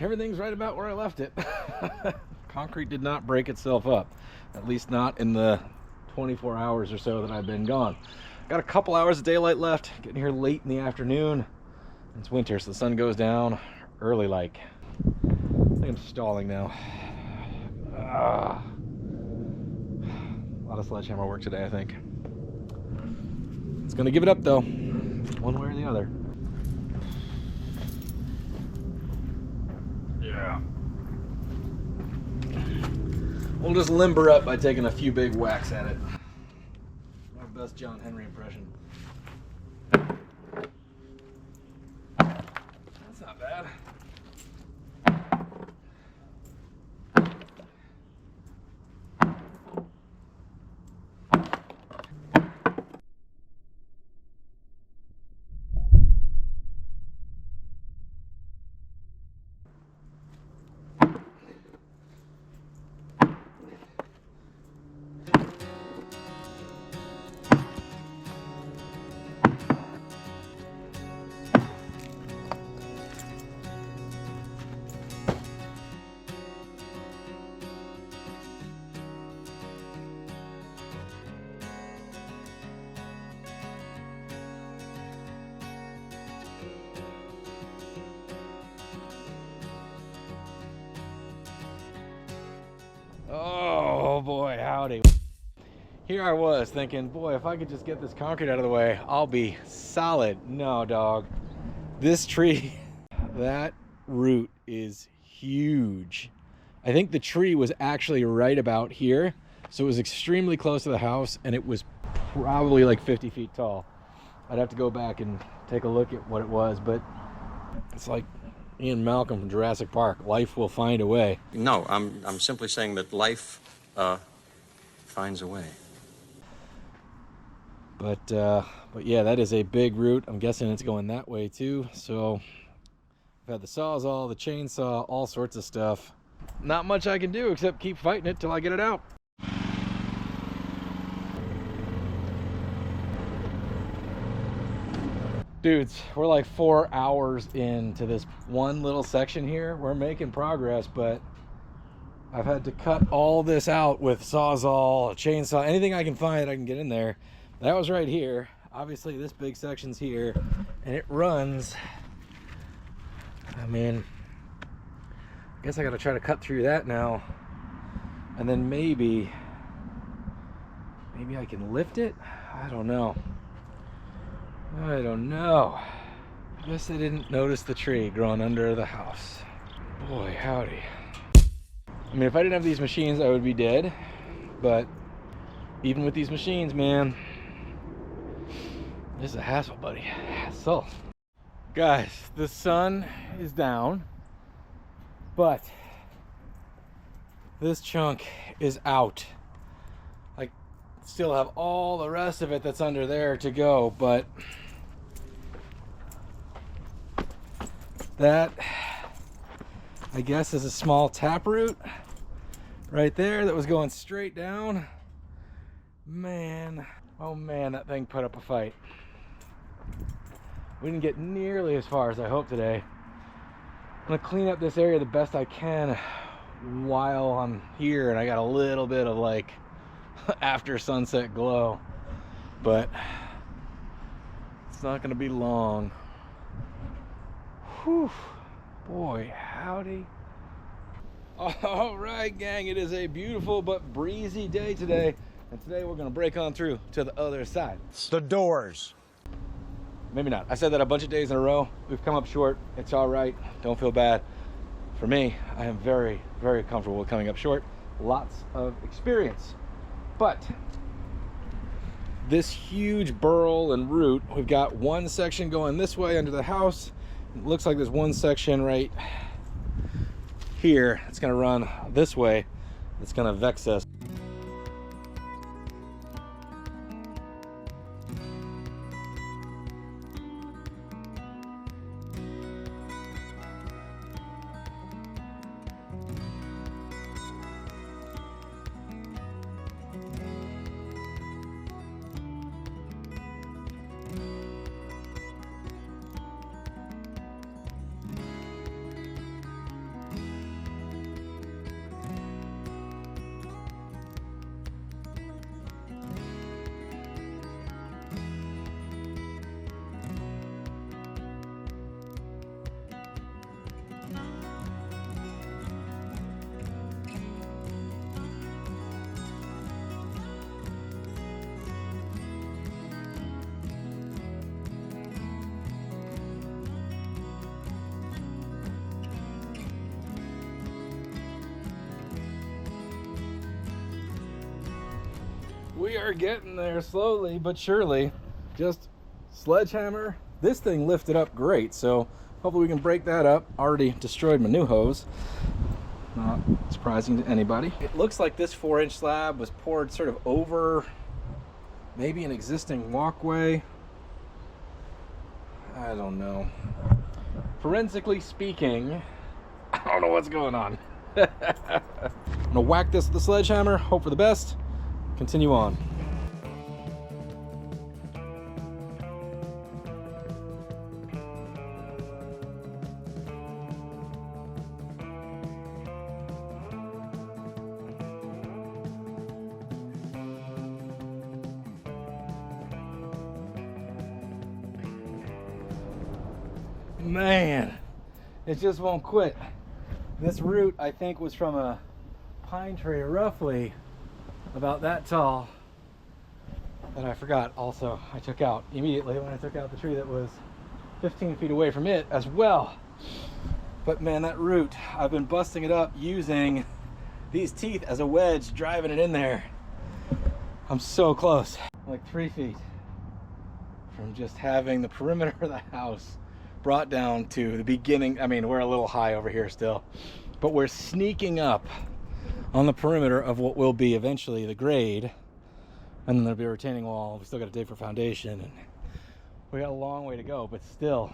everything's right about where I left it. Concrete did not break itself up, at least not in the 24 hours or so that I've been gone. Got a couple hours of daylight left, getting here late in the afternoon. It's winter, so the sun goes down early like. I think I'm stalling now. A lot of sledgehammer work today, I think. It's gonna give it up though, one way or the other. Yeah. We'll just limber up by taking a few big whacks at it. My best John Henry impression. That's not bad. Oh boy, howdy. Here I was thinking, boy, if I could just get this concrete out of the way, I'll be solid. No, dog. This tree, that root is huge. I think the tree was actually right about here, so it was extremely close to the house, and it was probably like 50 feet tall. I'd have to go back and take a look at what it was, but it's like Ian Malcolm from Jurassic Park. Life will find a way. No, I'm simply saying that life finds a way. But yeah, that is a big root. I'm guessing it's going that way too. So I've had the sawzall, the chainsaw, all sorts of stuff. Not much I can do except keep fighting it till I get it out. Dudes, we're like 4 hours into this one little section here. We're making progress, but I've had to cut all this out with sawzall, chainsaw, anything I can find I can get in there. That was right here. Obviously this big section's here, and it runs. I mean, I guess I gotta try to cut through that now. And then maybe I can lift it? I don't know. I don't know. I guess I didn't notice the tree growing under the house. Boy, howdy. I mean, if I didn't have these machines, I would be dead. But even with these machines, man, this is a hassle, buddy. Hassle. Guys, the sun is down, but this chunk is out. I still have all the rest of it that's under there to go, but that, I guess, is a small taproot right there that was going straight down. Man, oh man, that thing put up a fight. We didn't get nearly as far as I hoped today. I'm gonna clean up this area the best I can while I'm here, and I got a little bit of like after sunset glow, but it's not gonna be long. Whew, boy, howdy. All right, gang, it is a beautiful but breezy day today, and today we're gonna break on through to the other side. The doors. Maybe not. I said that a bunch of days in a row. We've come up short. It's all right. Don't feel bad. For me, I am very, very comfortable with coming up short. Lots of experience. But this huge burl and root, we've got one section going this way under the house. It looks like there's one section right here. It's going to run this way. It's going to vex us. We are getting there slowly but surely. Just sledgehammer. This thing lifted up great, so hopefully we can break that up. Already destroyed my new hose. Not surprising to anybody. It looks like this 4-inch slab was poured sort of over maybe an existing walkway. I don't know. Forensically speaking, I don't know what's going on. I'm gonna whack this with the sledgehammer, hope for the best, continue on. Man, it just won't quit. This root, I think, was from a pine tree roughly about that tall that I forgot also I took out immediately when I took out the tree that was 15 feet away from it as well. But man, that root, I've been busting it up using these teeth as a wedge, driving it in there. I'm so close, like 3 feet from just having the perimeter of the house brought down to the beginning. I mean, we're a little high over here still, but we're sneaking up on the perimeter of what will be eventually the grade, and then there'll be a retaining wall. We still got to dig for foundation, and we got a long way to go, but still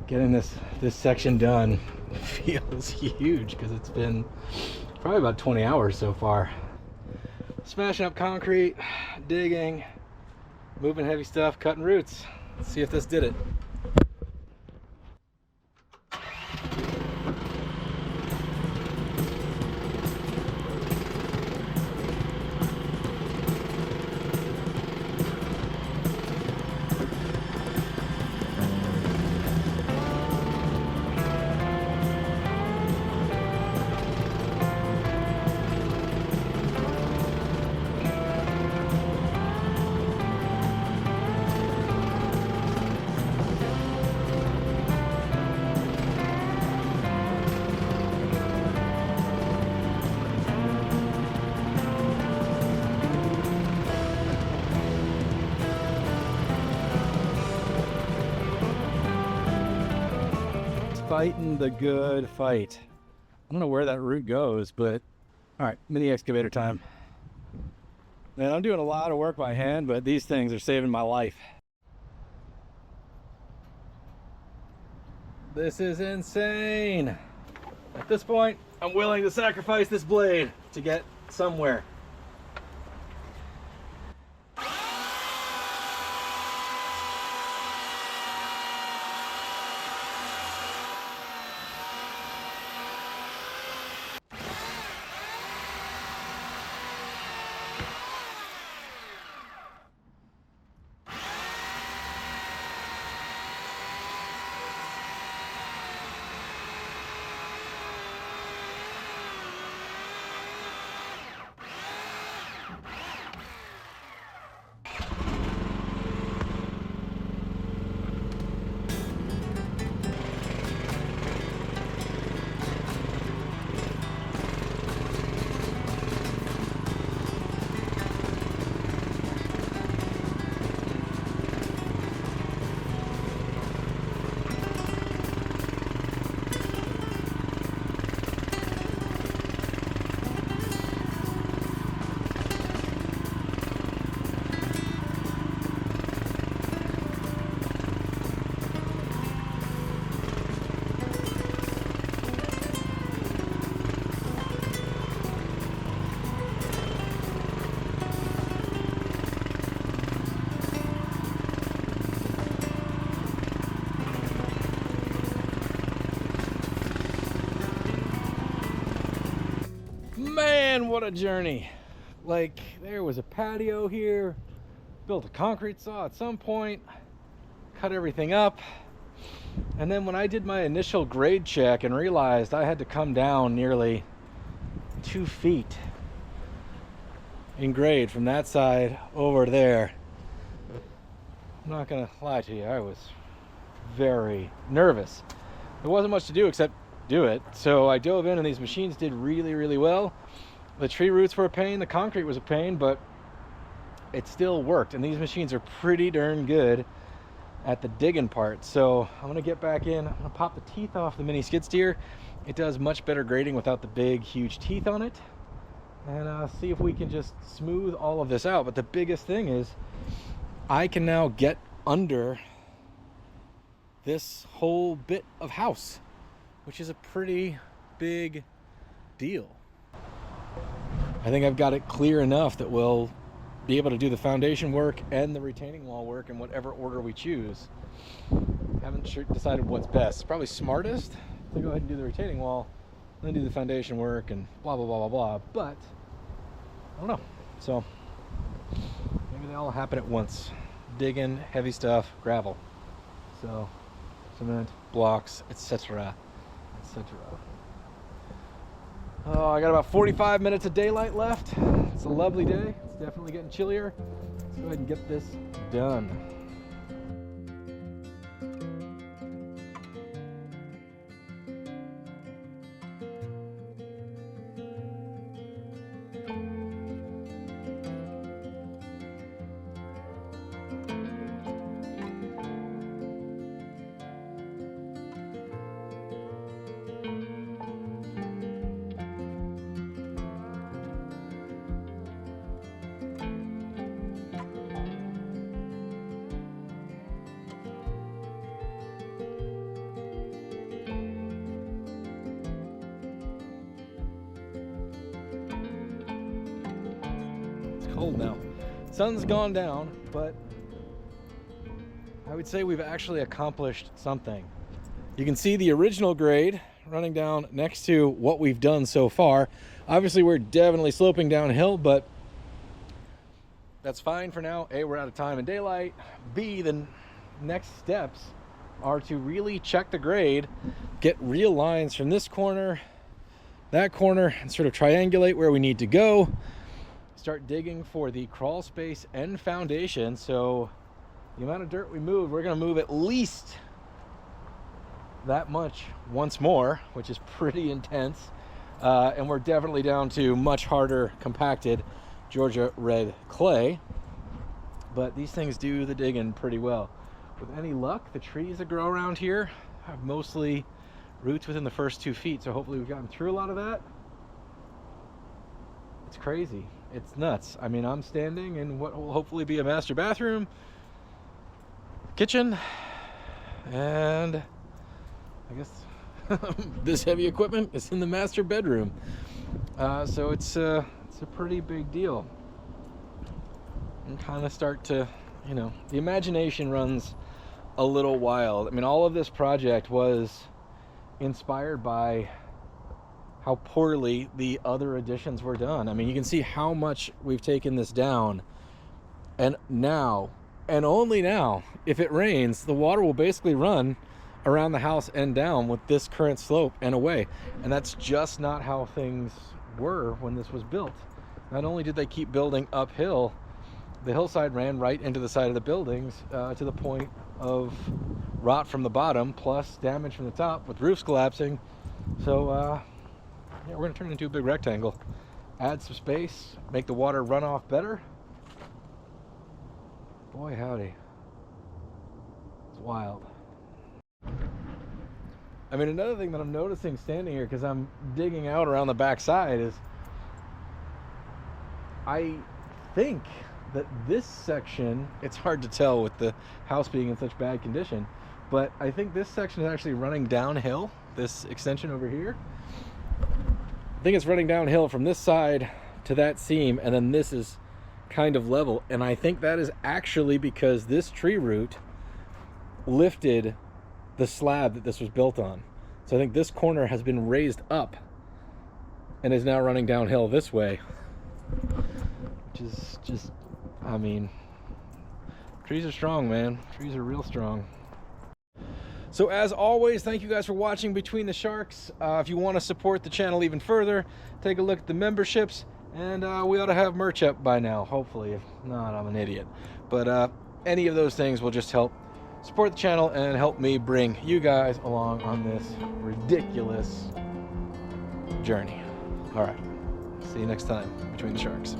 getting this section done feels huge because it's been probably about 20 hours so far. Smashing up concrete, digging, moving heavy stuff, cutting roots. Let's see if this did it. Fighting the good fight. I don't know where that root goes, but all right, mini excavator time. Man, I'm doing a lot of work by hand, but these things are saving my life. This is insane. At this point, I'm willing to sacrifice this blade to get somewhere. Man, what a journey. Like, there was a patio here, built a concrete saw at some point, cut everything up, and then when I did my initial grade check and realized I had to come down nearly 2 feet in grade from that side over there, I'm not gonna lie to you, I was very nervous. There wasn't much to do except do it, so I dove in and these machines did really, really well. The tree roots were a pain, the concrete was a pain, but it still worked. And these machines are pretty darn good at the digging part. So I'm gonna get back in. I'm gonna pop the teeth off the mini skid steer. It does much better grading without the big, huge teeth on it. And see if we can just smooth all of this out. But the biggest thing is I can now get under this whole bit of house, which is a pretty big deal. I think I've got it clear enough that we'll be able to do the foundation work and the retaining wall work in whatever order we choose. Haven't decided what's best. It's probably smartest to go ahead and do the retaining wall, then do the foundation work and blah, blah, blah, blah, blah. But I don't know. So maybe they all happen at once. Digging, heavy stuff, gravel. So cement, blocks, etc., etc. Oh, I got about 45 minutes of daylight left. It's a lovely day. It's definitely getting chillier. Let's go ahead and get this done. Cold now. Sun's gone down, but I would say we've actually accomplished something. You can see the original grade running down next to what we've done so far. Obviously, we're definitely sloping downhill, but that's fine for now. A, we're out of time and daylight. B, the next steps are to really check the grade, get real lines from this corner, that corner, and sort of triangulate where we need to go. Start digging for the crawl space and foundation. So the amount of dirt we moved, we're going to move at least that much once more, which is pretty intense. And we're definitely down to much harder compacted Georgia red clay. But these things do the digging pretty well. With any luck, the trees that grow around here have mostly roots within the first 2 feet. So hopefully we've gotten through a lot of that. It's crazy. It's nuts. I mean, I'm standing in what will hopefully be a master bathroom, kitchen, and I guess this heavy equipment is in the master bedroom. So it's a pretty big deal. And kind of start to, you know, the imagination runs a little wild. I mean, all of this project was inspired by how poorly the other additions were done. I mean, you can see how much we've taken this down, and now, and only now, if it rains, the water will basically run around the house and down with this current slope and away. And that's just not how things were when this was built. Not only did they keep building uphill, the hillside ran right into the side of the buildings to the point of rot from the bottom, plus damage from the top with roofs collapsing. So yeah, we're going to turn it into a big rectangle, add some space, make the water run off better. Boy howdy, it's wild. I mean, another thing that I'm noticing standing here, because I'm digging out around the back side, is I think that this section, it's hard to tell with the house being in such bad condition, but I think this section is actually running downhill, this extension over here. I think it's running downhill from this side to that seam, and then this is kind of level. And I think that is actually because this tree root lifted the slab that this was built on. So I think this corner has been raised up and is now running downhill this way. Which is just, I mean, trees are strong, man. Trees are real strong. So as always, thank you guys for watching Between the Sharks. If you want to support the channel even further, take a look at the memberships, and we ought to have merch up by now, hopefully. If not, I'm an idiot. But any of those things will just help support the channel and help me bring you guys along on this ridiculous journey. All right, see you next time, Between the Sharks.